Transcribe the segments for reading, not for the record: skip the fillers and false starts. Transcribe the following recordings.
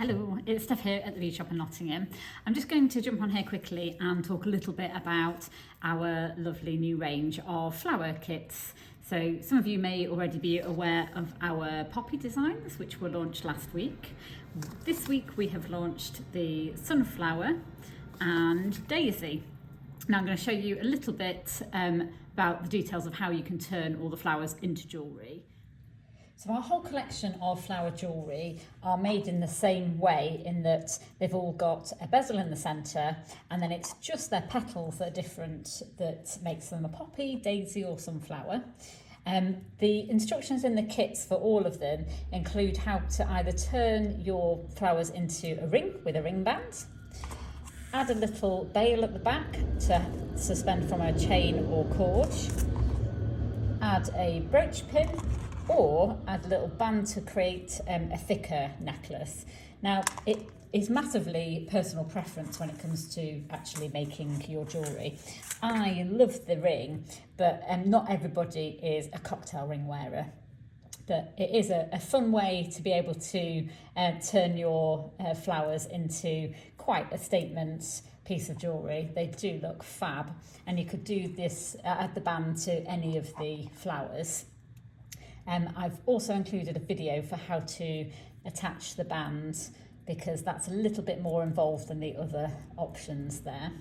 Hello, it's Steph here at the Bead Shop in Nottingham. I'm just going to jump on here quickly and talk a little bit about our lovely new range of flower kits. So some of you may already be aware of our poppy designs, which were launched last week. This week we have launched the sunflower and daisy. Now I'm going to show you a little bit about the details of how you can turn all the flowers into jewellery. So our whole collection of flower jewellery are made in the same way, in that they've all got a bezel in the centre, and then it's just their petals that are different that makes them a poppy, daisy or sunflower. The instructions in the kits for all of them include how to either turn your flowers into a ring with a ring band, add a little bail at the back to suspend from a chain or cord, add a brooch pin, or add a little band to create a thicker necklace. Now, it is massively personal preference when it comes to actually making your jewellery. I love the ring, but not everybody is a cocktail ring wearer. But it is a fun way to be able to turn your flowers into quite a statement piece of jewellery. They do look fab, and you could do this, add the band to any of the flowers. I've also included a video for how to attach the bands, because that's a little bit more involved than the other options there.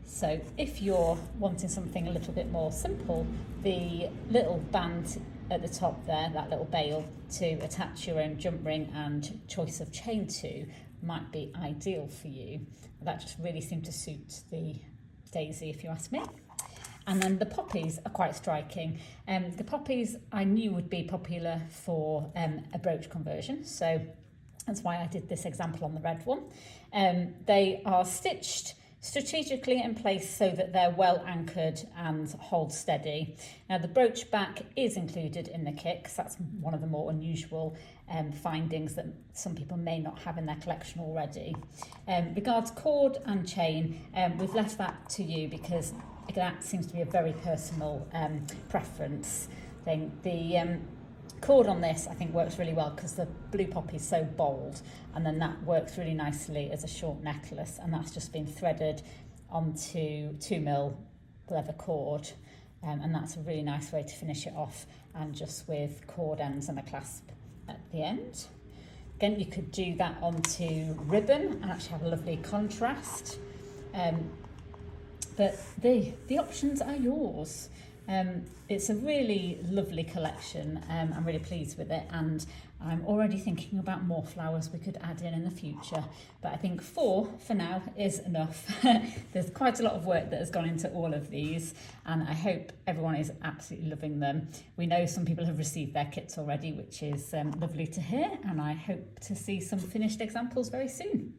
So if you're wanting something a little bit more simple, the little band at the top there, that little bail to attach your own jump ring and choice of chain to, might be ideal for you. That just really seemed to suit the daisy, if you ask me. And then the poppies are quite striking. The poppies I knew would be popular for a brooch conversion, so that's why I did this example on the red one. They are stitched strategically in place so that they're well anchored and hold steady. Now the brooch back is included in the kit, because that's one of the more unusual findings that some people may not have in their collection already. Regards cord and chain, we've left that to you because that seems to be a very personal preference thing. The cord on this I think works really well because the blue poppy is so bold, and then that works really nicely as a short necklace, and that's just been threaded onto 2mm leather cord, and that's a really nice way to finish it off, and just with cord ends and a clasp at the end. Again, you could do that onto ribbon and actually have a lovely contrast. But the options are yours. It's a really lovely collection. I'm really pleased with it, and I'm already thinking about more flowers we could add in the future. But I think 4 for now is enough. There's quite a lot of work that has gone into all of these, and I hope everyone is absolutely loving them. We know some people have received their kits already, which is lovely to hear, and I hope to see some finished examples very soon.